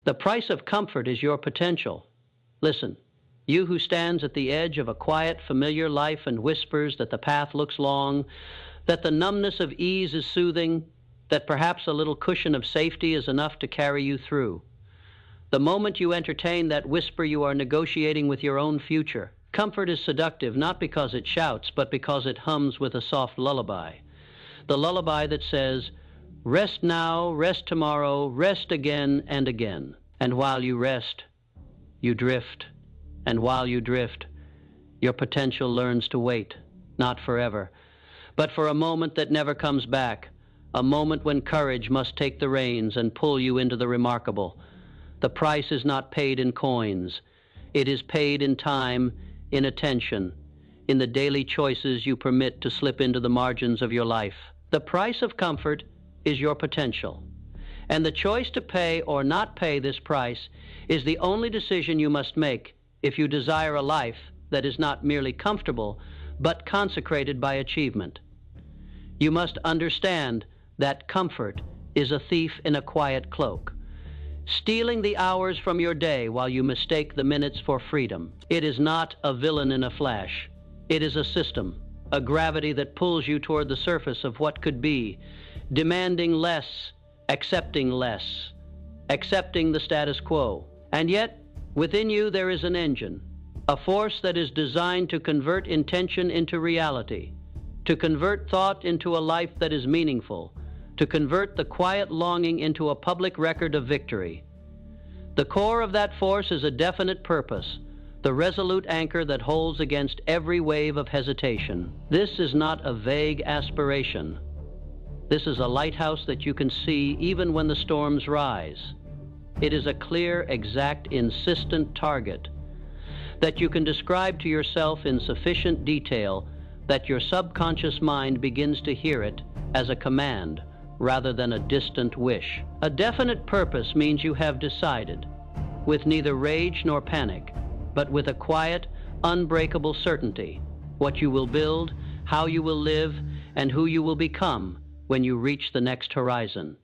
The price of comfort is your potential. Listen, you who stands at the edge of a quiet, familiar life and whispers that the path looks long, that the numbness of ease is soothing, that perhaps a little cushion of safety is enough to carry you through. The moment you entertain that whisper, you are negotiating with your own future. Comfort is seductive not because it shouts, but because it hums with a soft lullaby. The lullaby that says, rest now, rest tomorrow, rest again and again. And while you rest, you drift. And while you drift, your potential learns to wait, not forever, but for a moment that never comes back, a moment when courage must take the reins and pull you into the remarkable. The price is not paid in coins. It is paid in time, in attention, in the daily choices you permit to slip into the margins of your life. The price of comfort is your potential, and the choice to pay or not pay this price is the only decision you must make if you desire a life that is not merely comfortable, but consecrated by achievement. You must understand that comfort is a thief in a quiet cloak, stealing the hours from your day while you mistake the minutes for freedom. It is not a villain in a flash. It is a system, a gravity that pulls you toward the surface of what could be, demanding less, accepting the status quo. And yet, within you there is an engine, a force that is designed to convert intention into reality, to convert thought into a life that is meaningful, to convert the quiet longing into a public record of victory. The core of that force is a definite purpose, the resolute anchor that holds against every wave of hesitation. This is not a vague aspiration. This is a lighthouse that you can see even when the storms rise. It is a clear, exact, insistent target that you can describe to yourself in sufficient detail that your subconscious mind begins to hear it as a command rather than a distant wish. A definite purpose means you have decided, with neither rage nor panic, but with a quiet, unbreakable certainty, what you will build, how you will live, and who you will become when you reach the next horizon.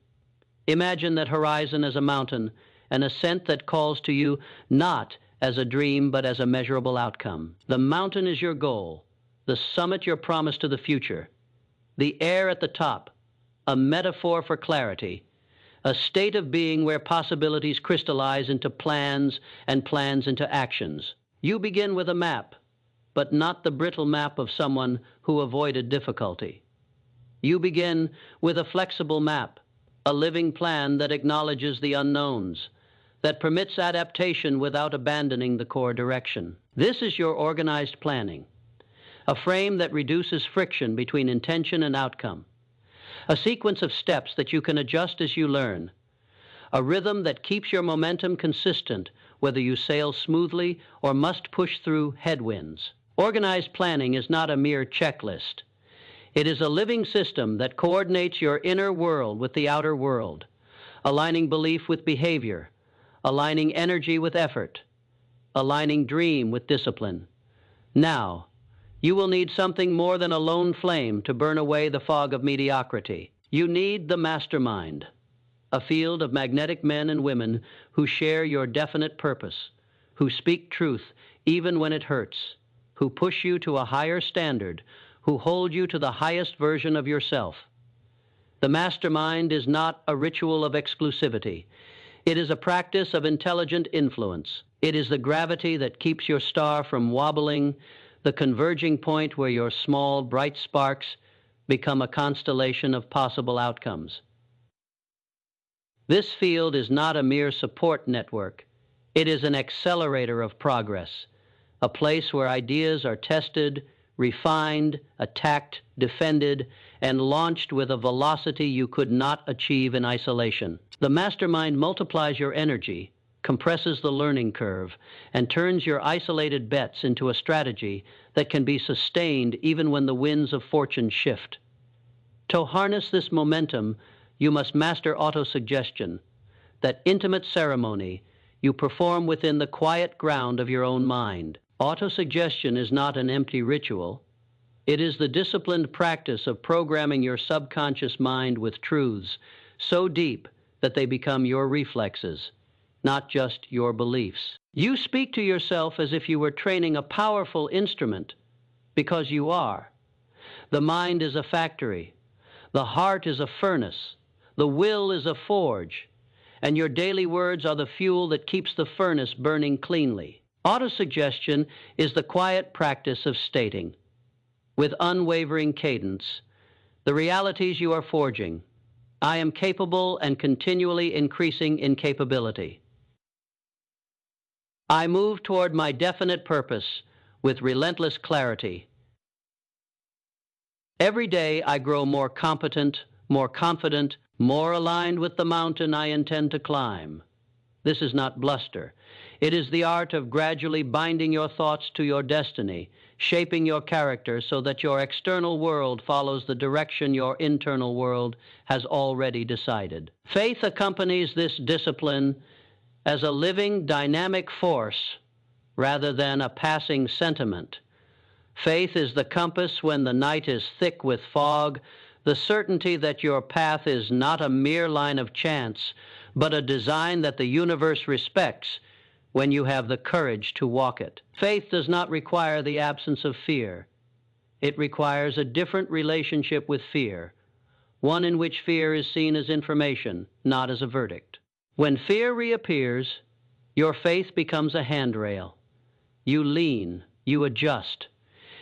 Imagine that horizon as a mountain, an ascent that calls to you not as a dream but as a measurable outcome. The mountain is your goal, the summit your promise to the future, the air at the top, a metaphor for clarity, a state of being where possibilities crystallize into plans and plans into actions. You begin with a map, but not the brittle map of someone who avoided difficulty. You begin with a flexible map, a living plan that acknowledges the unknowns, that permits adaptation without abandoning the core direction. This is your organized planning, a frame that reduces friction between intention and outcome, a sequence of steps that you can adjust as you learn, a rhythm that keeps your momentum consistent whether you sail smoothly or must push through headwinds. Organized planning is not a mere checklist. It is a living system that coordinates your inner world with the outer world, aligning belief with behavior, aligning energy with effort, aligning dream with discipline. Now, you will need something more than a lone flame to burn away the fog of mediocrity. You need the mastermind, a field of magnetic men and women who share your definite purpose, who speak truth even when it hurts, who push you to a higher standard, who hold you to the highest version of yourself. The mastermind is not a ritual of exclusivity. It is a practice of intelligent influence. It is the gravity that keeps your star from wobbling, the converging point where your small, bright sparks become a constellation of possible outcomes. This field is not a mere support network. It is an accelerator of progress, a place where ideas are tested, refined, attacked, defended, and launched with a velocity you could not achieve in isolation. The mastermind multiplies your energy, compresses the learning curve, and turns your isolated bets into a strategy that can be sustained even when the winds of fortune shift. To harness this momentum, you must master autosuggestion, that intimate ceremony you perform within the quiet ground of your own mind. Autosuggestion is not an empty ritual. It is the disciplined practice of programming your subconscious mind with truths so deep that they become your reflexes, not just your beliefs. You speak to yourself as if you were training a powerful instrument, because you are. The mind is a factory. The heart is a furnace. The will is a forge. And your daily words are the fuel that keeps the furnace burning cleanly. Autosuggestion is the quiet practice of stating, with unwavering cadence, the realities you are forging. I am capable and continually increasing in capability. I move toward my definite purpose with relentless clarity. Every day I grow more competent, more confident, more aligned with the mountain I intend to climb. This is not bluster. It is the art of gradually binding your thoughts to your destiny, shaping your character so that your external world follows the direction your internal world has already decided. Faith accompanies this discipline as a living, dynamic force rather than a passing sentiment. Faith is the compass when the night is thick with fog, the certainty that your path is not a mere line of chance, but a design that the universe respects when you have the courage to walk it. Faith does not require the absence of fear. It requires a different relationship with fear, one in which fear is seen as information, not as a verdict. When fear reappears, your faith becomes a handrail. You lean, you adjust.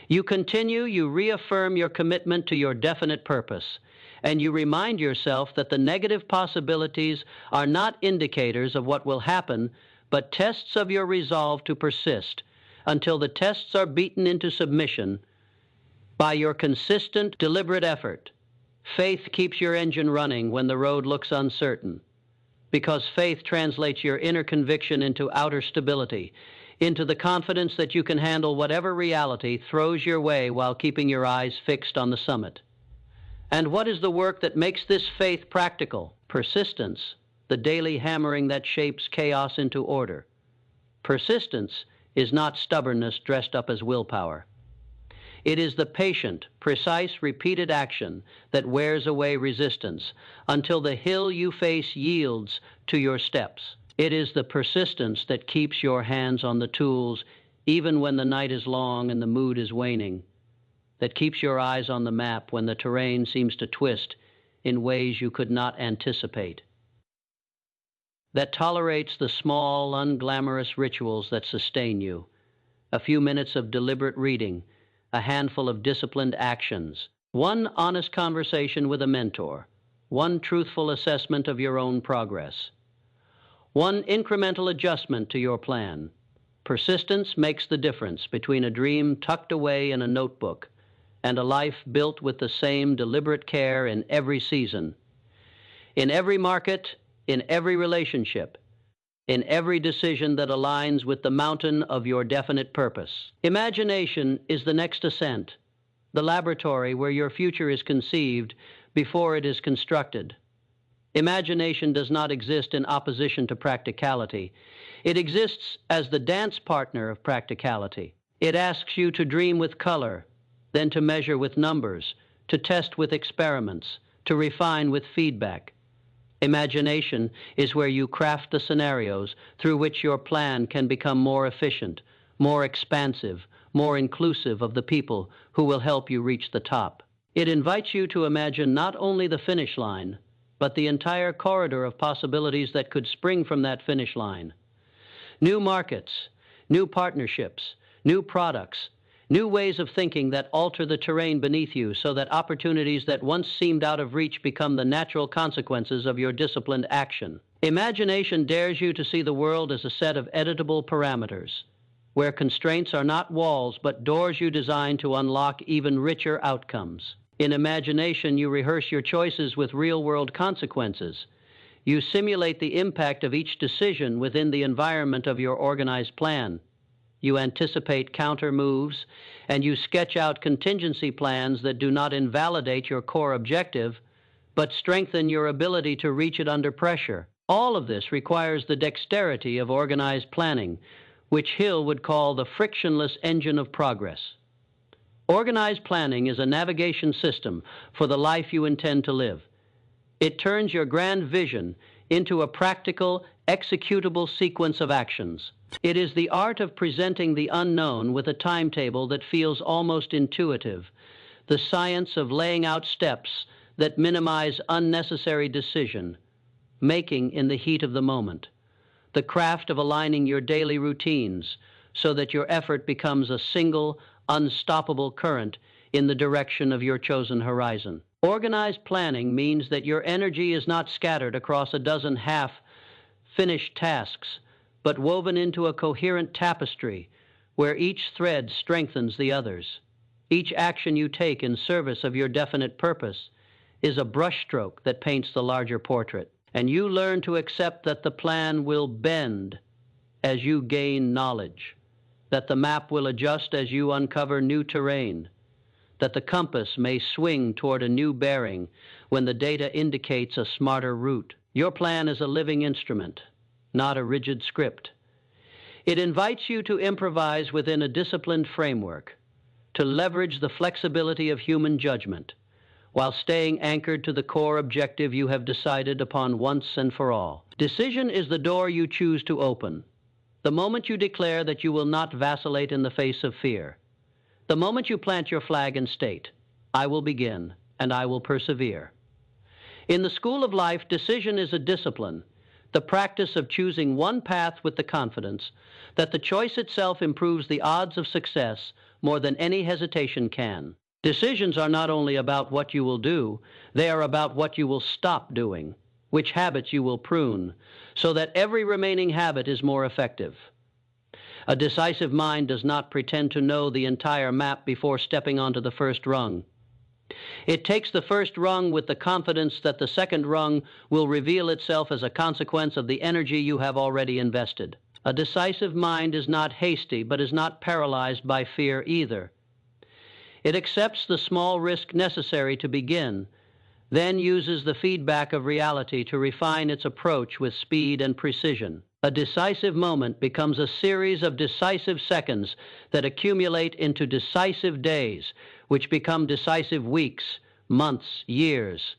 You continue, you reaffirm your commitment to your definite purpose, and you remind yourself that the negative possibilities are not indicators of what will happen, but tests of your resolve to persist until the tests are beaten into submission by your consistent, deliberate effort. Faith keeps your engine running when the road looks uncertain, because faith translates your inner conviction into outer stability, into the confidence that you can handle whatever reality throws your way while keeping your eyes fixed on the summit. And what is the work that makes this faith practical? Persistence, the daily hammering that shapes chaos into order. Persistence is not stubbornness dressed up as willpower. It is the patient, precise, repeated action that wears away resistance until the hill you face yields to your steps. It is the persistence that keeps your hands on the tools even when the night is long and the mood is waning, that keeps your eyes on the map when the terrain seems to twist in ways you could not anticipate, that tolerates the small, unglamorous rituals that sustain you, a few minutes of deliberate reading, a handful of disciplined actions, one honest conversation with a mentor, one truthful assessment of your own progress, one incremental adjustment to your plan. Persistence makes the difference between a dream tucked away in a notebook and a life built with the same deliberate care in every season, in every market, in every relationship, in every decision that aligns with the mountain of your definite purpose. Imagination is the next ascent, the laboratory where your future is conceived before it is constructed. Imagination does not exist in opposition to practicality. It exists as the dance partner of practicality. It asks you to dream with color, then to measure with numbers, to test with experiments, to refine with feedback. Imagination is where you craft the scenarios through which your plan can become more efficient, more expansive, more inclusive of the people who will help you reach the top. It invites you to imagine not only the finish line, but the entire corridor of possibilities that could spring from that finish line. New markets, new partnerships, new products, new ways of thinking that alter the terrain beneath you so that opportunities that once seemed out of reach become the natural consequences of your disciplined action. Imagination dares you to see the world as a set of editable parameters, where constraints are not walls but doors you design to unlock even richer outcomes. In imagination, you rehearse your choices with real-world consequences. You simulate the impact of each decision within the environment of your organized plan. You anticipate counter moves, and you sketch out contingency plans that do not invalidate your core objective, but strengthen your ability to reach it under pressure. All of this requires the dexterity of organized planning, which Hill would call the frictionless engine of progress. Organized planning is a navigation system for the life you intend to live. It turns your grand vision into a practical, executable sequence of actions. It is the art of presenting the unknown with a timetable that feels almost intuitive, the science of laying out steps that minimize unnecessary decision, making in the heat of the moment, the craft of aligning your daily routines so that your effort becomes a single, unstoppable current in the direction of your chosen horizon. Organized planning means that your energy is not scattered across a dozen half-finished tasks, but woven into a coherent tapestry where each thread strengthens the others. Each action you take in service of your definite purpose is a brushstroke that paints the larger portrait, and you learn to accept that the plan will bend as you gain knowledge, that the map will adjust as you uncover new terrain, that the compass may swing toward a new bearing when the data indicates a smarter route. Your plan is a living instrument, not a rigid script. It invites you to improvise within a disciplined framework, to leverage the flexibility of human judgment, while staying anchored to the core objective you have decided upon once and for all. Decision is the door you choose to open. The moment you declare that you will not vacillate in the face of fear. The moment you plant your flag and state, I will begin and I will persevere. In the school of life, decision is a discipline, the practice of choosing one path with the confidence that the choice itself improves the odds of success more than any hesitation can. Decisions are not only about what you will do, they are about what you will stop doing, which habits you will prune, so that every remaining habit is more effective. A decisive mind does not pretend to know the entire map before stepping onto the first rung. It takes the first rung with the confidence that the second rung will reveal itself as a consequence of the energy you have already invested. A decisive mind is not hasty, but is not paralyzed by fear either. It accepts the small risk necessary to begin, then uses the feedback of reality to refine its approach with speed and precision. A decisive moment becomes a series of decisive seconds that accumulate into decisive days, which become decisive weeks, months, years,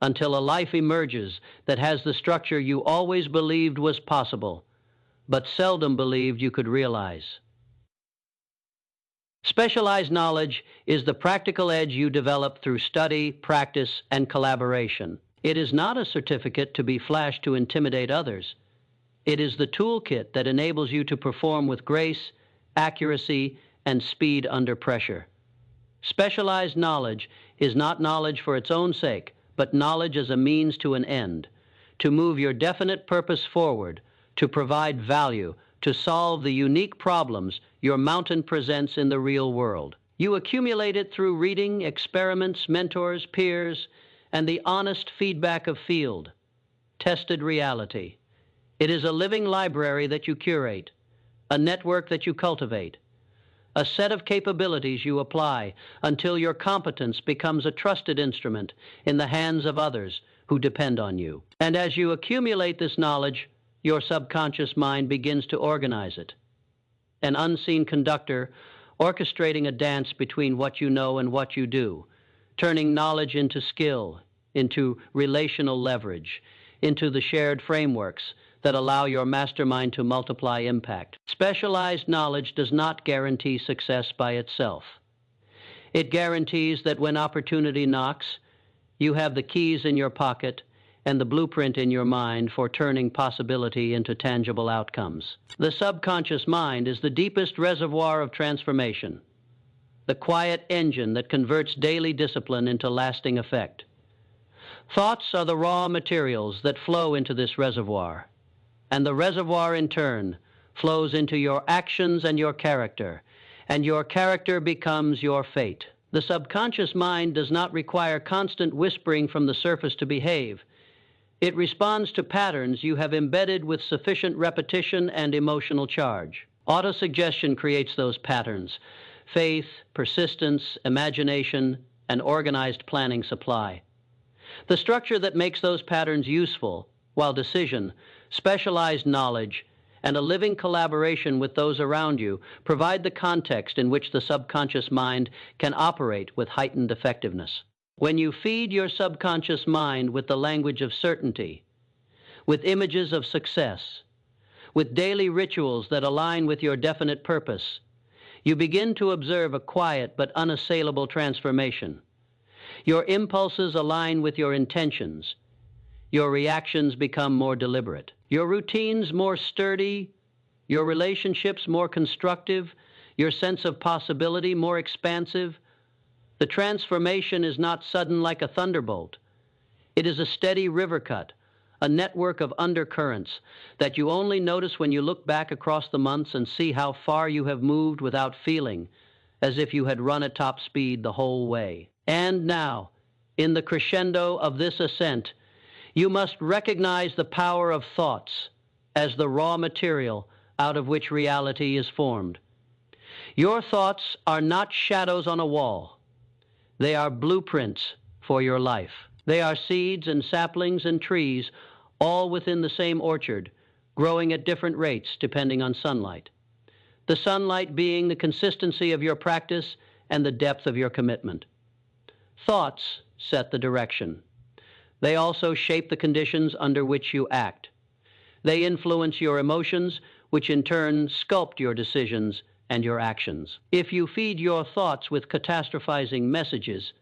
until a life emerges that has the structure you always believed was possible, but seldom believed you could realize. Specialized knowledge is the practical edge you develop through study, practice, and collaboration. It is not a certificate to be flashed to intimidate others. It is the toolkit that enables you to perform with grace, accuracy, and speed under pressure. Specialized knowledge is not knowledge for its own sake, but knowledge as a means to an end, to move your definite purpose forward, to provide value, to solve the unique problems your mountain presents in the real world. You accumulate it through reading, experiments, mentors, peers, and the honest feedback of field, tested reality. It is a living library that you curate, a network that you cultivate, a set of capabilities you apply until your competence becomes a trusted instrument in the hands of others who depend on you. And as you accumulate this knowledge, your subconscious mind begins to organize it. An unseen conductor orchestrating a dance between what you know and what you do, turning knowledge into skill, into relational leverage, into the shared frameworks that allow your mastermind to multiply impact. Specialized knowledge does not guarantee success by itself. It guarantees that when opportunity knocks, you have the keys in your pocket and the blueprint in your mind for turning possibility into tangible outcomes. The subconscious mind is the deepest reservoir of transformation, the quiet engine that converts daily discipline into lasting effect. Thoughts are the raw materials that flow into this reservoir, and the reservoir in turn flows into your actions and your character becomes your fate. The subconscious mind does not require constant whispering from the surface to behave. It responds to patterns you have embedded with sufficient repetition and emotional charge. Autosuggestion creates those patterns. Faith, persistence, imagination, and organized planning supply. The structure that makes those patterns useful, while decision, specialized knowledge, and a living collaboration with those around you provide the context in which the subconscious mind can operate with heightened effectiveness. When you feed your subconscious mind with the language of certainty, with images of success, with daily rituals that align with your definite purpose. You begin to observe a quiet but unassailable transformation. Your impulses align with your intentions. Your reactions become more deliberate. Your routines more sturdy, your relationships more constructive, your sense of possibility more expansive. The transformation is not sudden like a thunderbolt. It is a steady river cut, a network of undercurrents that you only notice when you look back across the months and see how far you have moved without feeling, as if you had run at top speed the whole way. And now, in the crescendo of this ascent, you must recognize the power of thoughts as the raw material out of which reality is formed. Your thoughts are not shadows on a wall. They are blueprints for your life. They are seeds and saplings and trees, all within the same orchard, growing at different rates depending on sunlight. The sunlight being the consistency of your practice and the depth of your commitment. Thoughts set the direction. They also shape the conditions under which you act. They influence your emotions, which in turn sculpt your decisions and your actions. If you feed your thoughts with catastrophizing messages,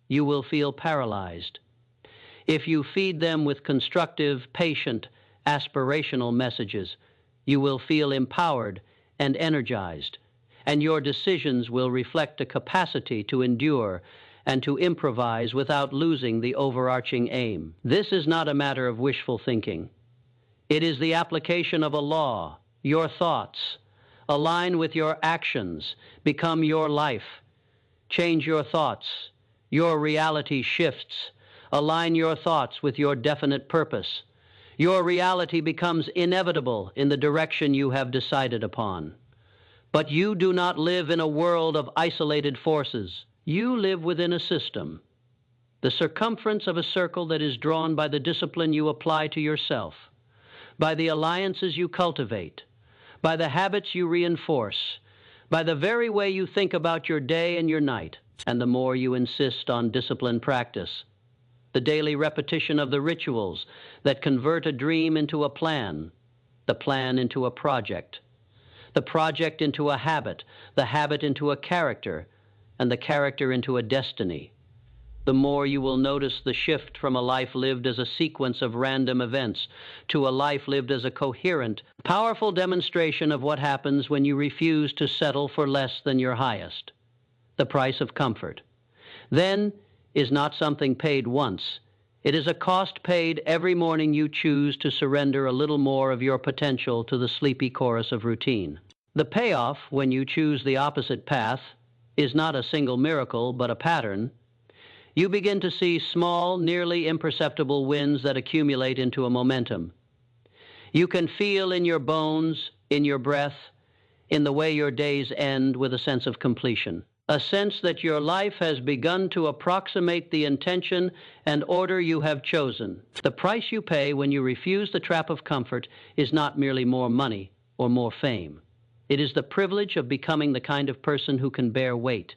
you will feel paralyzed. If you feed them with constructive, patient, aspirational messages, you will feel empowered and energized, and your decisions will reflect a capacity to endure and to improvise without losing the overarching aim. This is not a matter of wishful thinking. It is the application of a law. Your thoughts align with your actions, become your life. Change your thoughts. Your reality shifts. Align your thoughts with your definite purpose. Your reality becomes inevitable in the direction you have decided upon. But you do not live in a world of isolated forces. You live within a system, the circumference of a circle that is drawn by the discipline you apply to yourself, by the alliances you cultivate, by the habits you reinforce, by the very way you think about your day and your night, and the more you insist on disciplined practice. The daily repetition of the rituals that convert a dream into a plan, the plan into a project, the project into a habit, the habit into a character, and the character into a destiny. The more you will notice the shift from a life lived as a sequence of random events to a life lived as a coherent, powerful demonstration of what happens when you refuse to settle for less than your highest. The price of comfort, then, is not something paid once. It is a cost paid every morning you choose to surrender a little more of your potential to the sleepy chorus of routine. The payoff, when you choose the opposite path, is not a single miracle, but a pattern. You begin to see small, nearly imperceptible wins that accumulate into a momentum. You can feel in your bones, in your breath, in the way your days end with a sense of completion. A sense that your life has begun to approximate the intention and order you have chosen. The price you pay when you refuse the trap of comfort is not merely more money or more fame. It is the privilege of becoming the kind of person who can bear weight,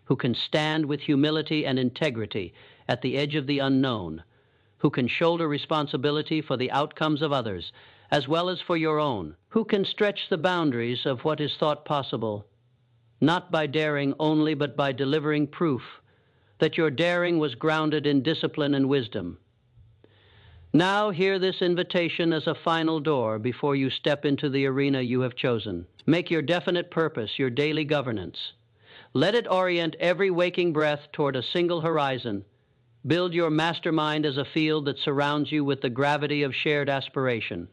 who can stand with humility and integrity at the edge of the unknown, who can shoulder responsibility for the outcomes of others, as well as for your own, who can stretch the boundaries of what is thought possible, not by daring only, but by delivering proof that your daring was grounded in discipline and wisdom. Now hear this invitation as a final door before you step into the arena you have chosen. Make your definite purpose your daily governance. Let it orient every waking breath toward a single horizon. Build your mastermind as a field that surrounds you with the gravity of shared aspiration,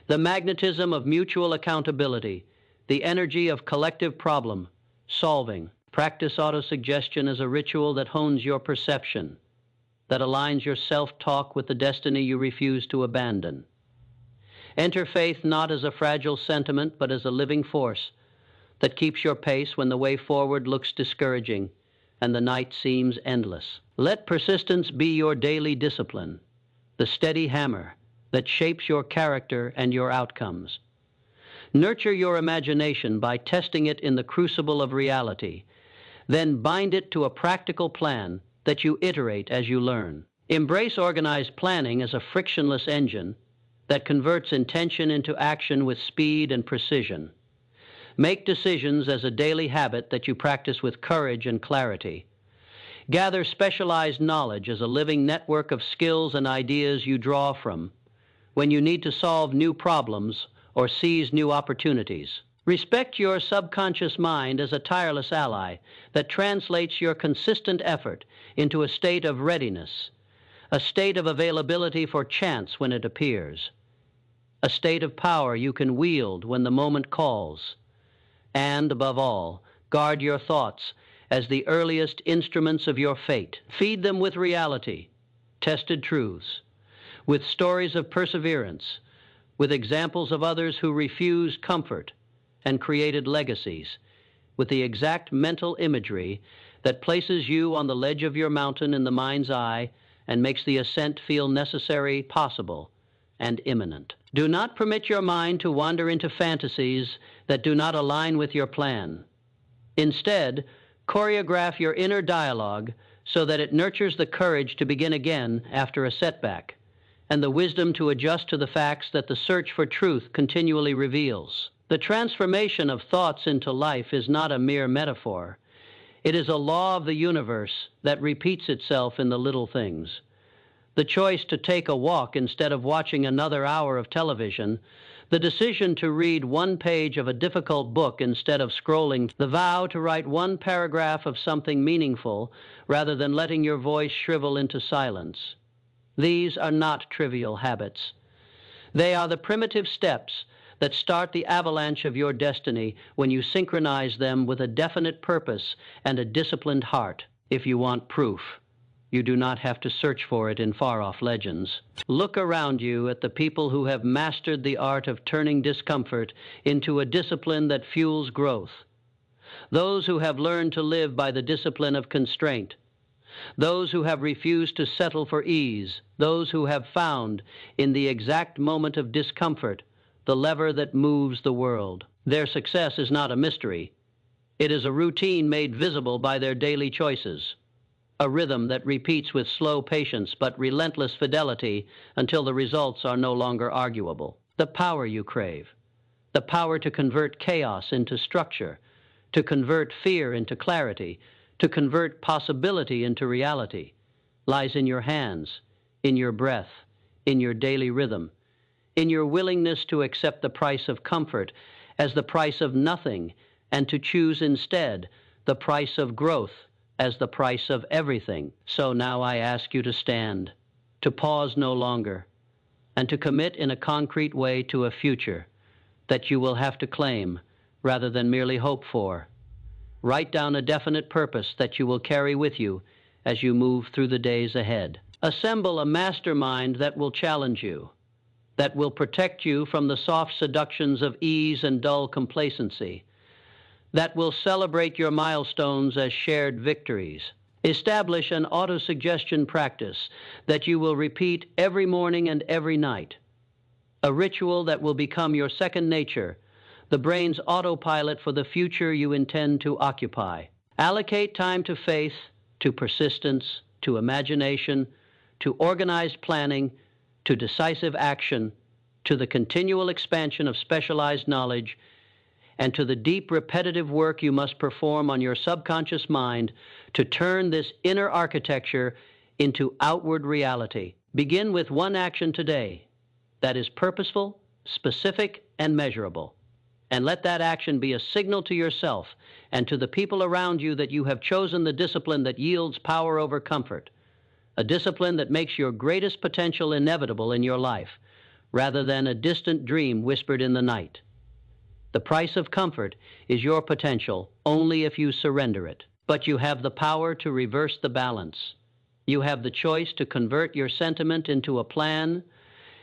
the magnetism of mutual accountability, the energy of collective problem solving. Practice autosuggestion as a ritual that hones your perception, that aligns your self-talk with the destiny you refuse to abandon. Enter faith not as a fragile sentiment, but as a living force that keeps your pace when the way forward looks discouraging and the night seems endless. Let persistence be your daily discipline, the steady hammer that shapes your character and your outcomes. Nurture your imagination by testing it in the crucible of reality, then bind it to a practical plan that you iterate as you learn. Embrace organized planning as a frictionless engine that converts intention into action with speed and precision. Make decisions as a daily habit that you practice with courage and clarity. Gather specialized knowledge as a living network of skills and ideas you draw from when you need to solve new problems or seize new opportunities. Respect your subconscious mind as a tireless ally that translates your consistent effort into a state of readiness, a state of availability for chance when it appears, a state of power you can wield when the moment calls. And, above all, guard your thoughts as the earliest instruments of your fate. Feed them with reality, tested truths, with stories of perseverance, with examples of others who refused comfort and created legacies, with the exact mental imagery that places you on the ledge of your mountain in the mind's eye and makes the ascent feel necessary, possible, and imminent. Do not permit your mind to wander into fantasies that do not align with your plan. Instead, choreograph your inner dialogue so that it nurtures the courage to begin again after a setback, and the wisdom to adjust to the facts that the search for truth continually reveals. The transformation of thoughts into life is not a mere metaphor. It is a law of the universe that repeats itself in the little things. The choice to take a walk instead of watching another hour of television, the decision to read one page of a difficult book instead of scrolling, the vow to write one paragraph of something meaningful rather than letting your voice shrivel into silence. These are not trivial habits. They are the primitive steps that start the avalanche of your destiny when you synchronize them with a definite purpose and a disciplined heart. If you want proof, you do not have to search for it in far-off legends. Look around you at the people who have mastered the art of turning discomfort into a discipline that fuels growth. Those who have learned to live by the discipline of constraint. Those who have refused to settle for ease. Those who have found, in the exact moment of discomfort, the lever that moves the world. Their success is not a mystery. It is a routine made visible by their daily choices. A rhythm that repeats with slow patience but relentless fidelity until the results are no longer arguable. The power you crave, the power to convert chaos into structure, to convert fear into clarity, to convert possibility into reality, lies in your hands, in your breath, in your daily rhythm, in your willingness to accept the price of comfort as the price of nothing and to choose instead the price of growth as the price of everything. So now I ask you to stand, to pause no longer, and to commit in a concrete way to a future that you will have to claim rather than merely hope for. Write down a definite purpose that you will carry with you as you move through the days ahead. Assemble a mastermind that will challenge you, that will protect you from the soft seductions of ease and dull complacency, that will celebrate your milestones as shared victories. Establish an autosuggestion practice that you will repeat every morning and every night, a ritual that will become your second nature, the brain's autopilot for the future you intend to occupy. Allocate time to faith, to persistence, to imagination, to organized planning, to decisive action, to the continual expansion of specialized knowledge, and to the deep repetitive work you must perform on your subconscious mind to turn this inner architecture into outward reality. Begin with one action today that is purposeful, specific, and measurable. And let that action be a signal to yourself and to the people around you that you have chosen the discipline that yields power over comfort, a discipline that makes your greatest potential inevitable in your life, rather than a distant dream whispered in the night. The price of comfort is your potential only if you surrender it. But you have the power to reverse the balance. You have the choice to convert your sentiment into a plan,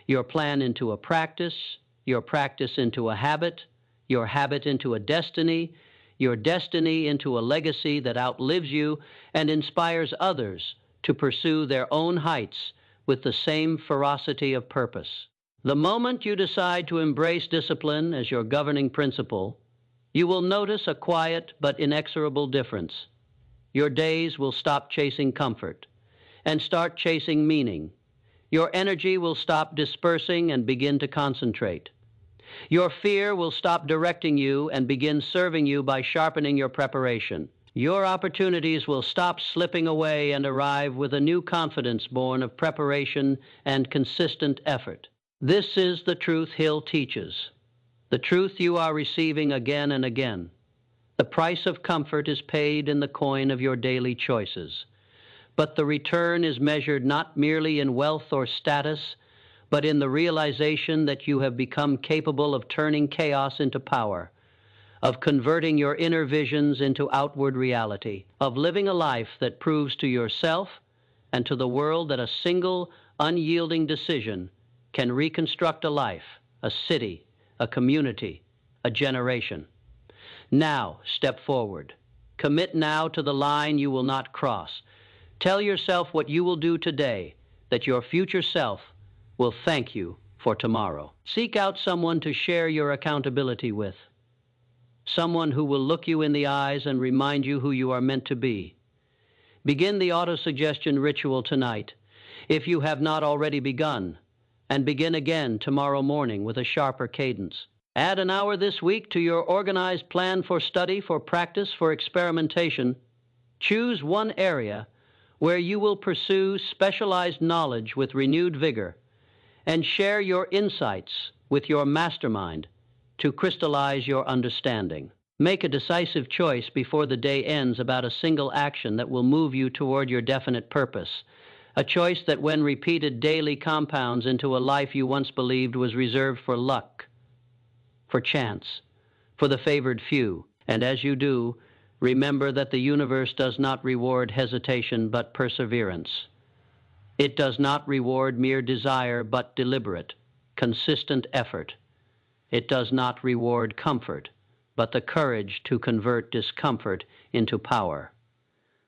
your plan into a practice, your practice into a habit, your habit into a destiny, your destiny into a legacy that outlives you and inspires others to pursue their own heights with the same ferocity of purpose. The moment you decide to embrace discipline as your governing principle, you will notice a quiet but inexorable difference. Your days will stop chasing comfort, and start chasing meaning. Your energy will stop dispersing and begin to concentrate. Your fear will stop directing you and begin serving you by sharpening your preparation. Your opportunities will stop slipping away and arrive with a new confidence born of preparation and consistent effort. This is the truth Hill teaches, the truth you are receiving again and again. The price of comfort is paid in the coin of your daily choices, but the return is measured not merely in wealth or status, but in the realization that you have become capable of turning chaos into power, of converting your inner visions into outward reality, of living a life that proves to yourself and to the world that a single, unyielding decision can reconstruct a life, a city, a community, a generation. Now, step forward. Commit now to the line you will not cross. Tell yourself what you will do today, that your future self will thank you for tomorrow. Seek out someone to share your accountability with, someone who will look you in the eyes and remind you who you are meant to be. Begin the autosuggestion ritual tonight, if you have not already begun, and begin again tomorrow morning with a sharper cadence. Add an hour this week to your organized plan for study, for practice, for experimentation. Choose one area where you will pursue specialized knowledge with renewed vigor, and share your insights with your mastermind to crystallize your understanding. Make a decisive choice before the day ends about a single action that will move you toward your definite purpose, a choice that when repeated daily compounds into a life you once believed was reserved for luck, for chance, for the favored few. And as you do, remember that the universe does not reward hesitation but perseverance. It does not reward mere desire but deliberate, consistent effort. It does not reward comfort, but the courage to convert discomfort into power.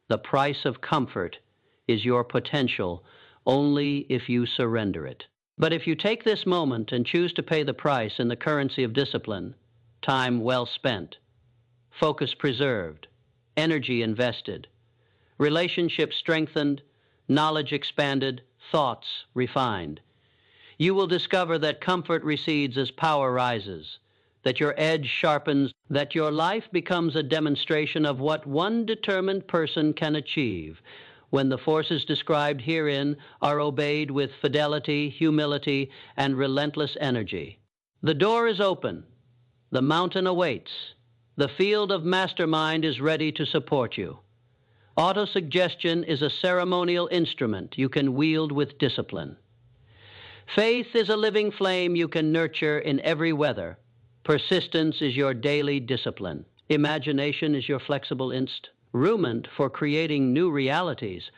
The price of comfort is your potential only if you surrender it. But if you take this moment and choose to pay the price in the currency of discipline, time well spent, focus preserved, energy invested, relationships strengthened, knowledge expanded, thoughts refined, you will discover that comfort recedes as power rises, that your edge sharpens, that your life becomes a demonstration of what one determined person can achieve when the forces described herein are obeyed with fidelity, humility, and relentless energy. The door is open. The mountain awaits. The field of mastermind is ready to support you. Autosuggestion is a ceremonial instrument you can wield with discipline. Faith is a living flame you can nurture in every weather. Persistence is your daily discipline. Imagination is your flexible instrument for creating new realities.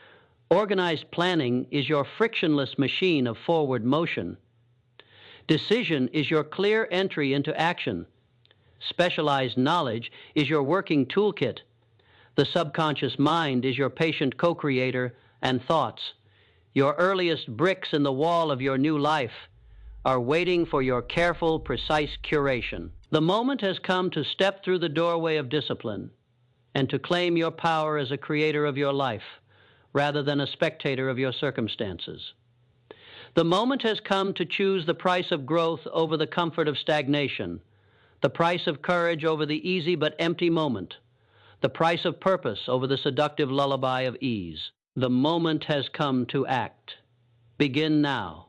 Organized planning is your frictionless machine of forward motion. Decision is your clear entry into action. Specialized knowledge is your working toolkit. The subconscious mind is your patient co-creator, and thoughts, your earliest bricks in the wall of your new life, are waiting for your careful, precise curation. The moment has come to step through the doorway of discipline and to claim your power as a creator of your life rather than a spectator of your circumstances. The moment has come to choose the price of growth over the comfort of stagnation, the price of courage over the easy but empty moment, the price of purpose over the seductive lullaby of ease. The moment has come to act. Begin now.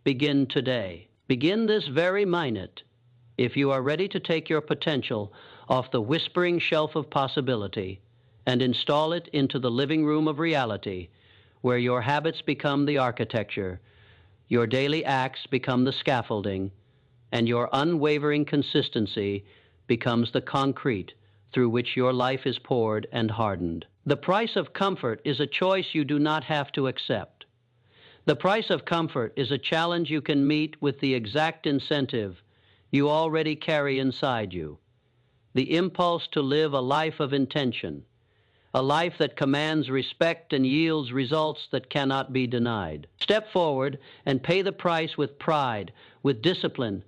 Begin today. Begin this very minute if you are ready to take your potential off the whispering shelf of possibility and install it into the living room of reality, where your habits become the architecture, your daily acts become the scaffolding, and your unwavering consistency becomes the concrete through which your life is poured and hardened. The price of comfort is a choice you do not have to accept. The price of comfort is a challenge you can meet with the exact incentive you already carry inside you, the impulse to live a life of intention, a life that commands respect and yields results that cannot be denied. Step forward and pay the price with pride, with discipline,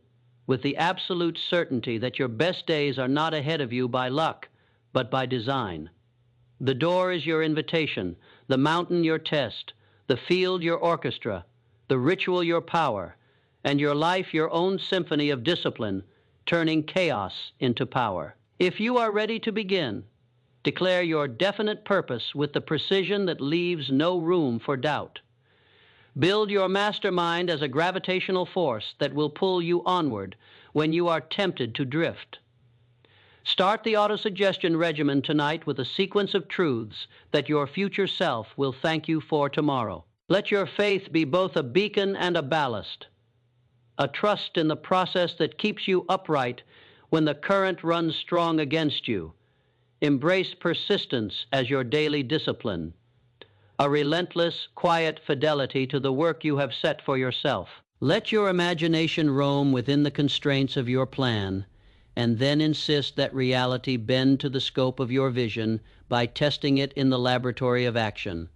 with the absolute certainty that your best days are not ahead of you by luck, but by design. The door is your invitation, the mountain your test, the field your orchestra, the ritual your power, and your life your own symphony of discipline, turning chaos into power. If you are ready to begin, declare your definite purpose with the precision that leaves no room for doubt. Build your mastermind as a gravitational force that will pull you onward when you are tempted to drift. Start the autosuggestion regimen tonight with a sequence of truths that your future self will thank you for tomorrow. Let your faith be both a beacon and a ballast, a trust in the process that keeps you upright when the current runs strong against you. Embrace persistence as your daily discipline, a relentless, quiet fidelity to the work you have set for yourself. Let your imagination roam within the constraints of your plan, and then insist that reality bend to the scope of your vision by testing it in the laboratory of action.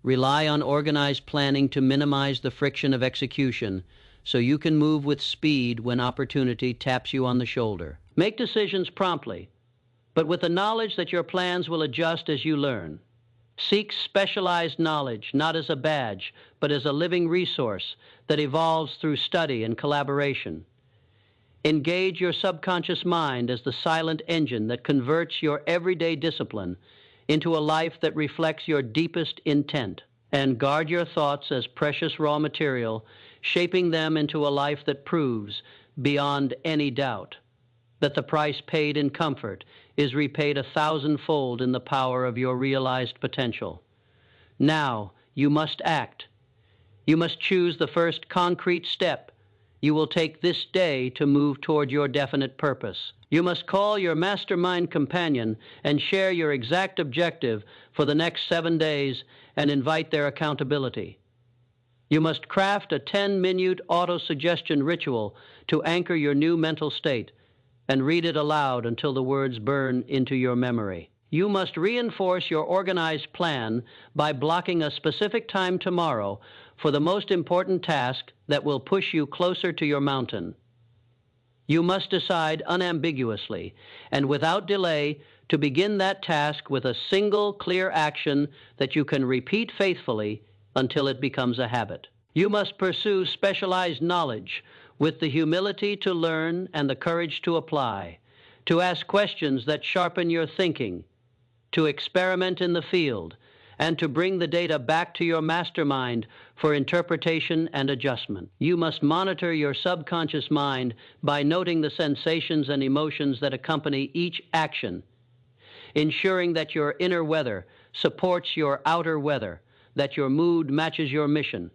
Rely on organized planning to minimize the friction of execution so you can move with speed when opportunity taps you on the shoulder. Make decisions promptly, but with the knowledge that your plans will adjust as you learn. Seek specialized knowledge, not as a badge, but as a living resource that evolves through study and collaboration. Engage your subconscious mind as the silent engine that converts your everyday discipline into a life that reflects your deepest intent. And guard your thoughts as precious raw material, shaping them into a life that proves, beyond any doubt, that the price paid in comfort is repaid 1,000-fold in the power of your realized potential. Now, you must act. You must choose the first concrete step you will take this day to move toward your definite purpose. You must call your mastermind companion and share your exact objective for the next 7 days and invite their accountability. You must craft a 10-minute auto-suggestion ritual to anchor your new mental state and read it aloud until the words burn into your memory. You must reinforce your organized plan by blocking a specific time tomorrow for the most important task that will push you closer to your mountain. You must decide unambiguously and without delay to begin that task with a single clear action that you can repeat faithfully until it becomes a habit. You must pursue specialized knowledge with the humility to learn and the courage to apply, to ask questions that sharpen your thinking, to experiment in the field, and to bring the data back to your mastermind for interpretation and adjustment. You must monitor your subconscious mind by noting the sensations and emotions that accompany each action, ensuring that your inner weather supports your outer weather, that your mood matches your mission,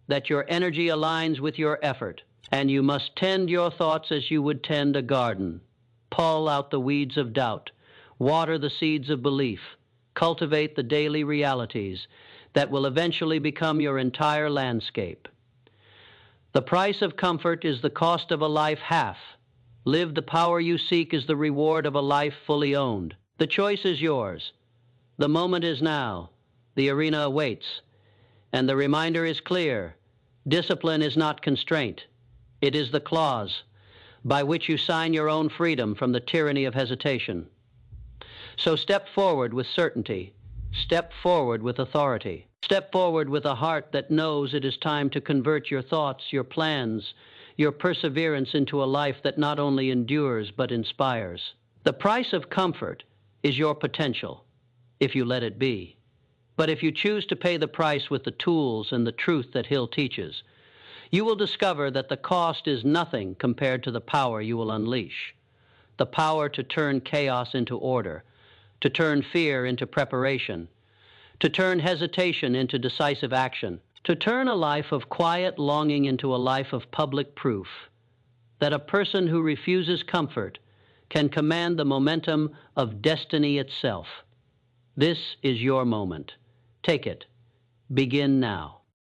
that your energy aligns with your effort. And you must tend your thoughts as you would tend a garden. Pull out the weeds of doubt, water the seeds of belief, cultivate the daily realities that will eventually become your entire landscape. The price of comfort is the cost of a life half. Live the power you seek is the reward of a life fully owned. The choice is yours. The moment is now. The arena awaits. And the reminder is clear. Discipline is not constraint. It is the clause by which you sign your own freedom from the tyranny of hesitation. So step forward with certainty. Step forward with authority. Step forward with a heart that knows it is time to convert your thoughts, your plans, your perseverance into a life that not only endures but inspires. The price of comfort is your potential, if you let it be. But if you choose to pay the price with the tools and the truth that Hill teaches, you will discover that the cost is nothing compared to the power you will unleash. The power to turn chaos into order, to turn fear into preparation, to turn hesitation into decisive action, to turn a life of quiet longing into a life of public proof that a person who refuses comfort can command the momentum of destiny itself. This is your moment. Take it. Begin now.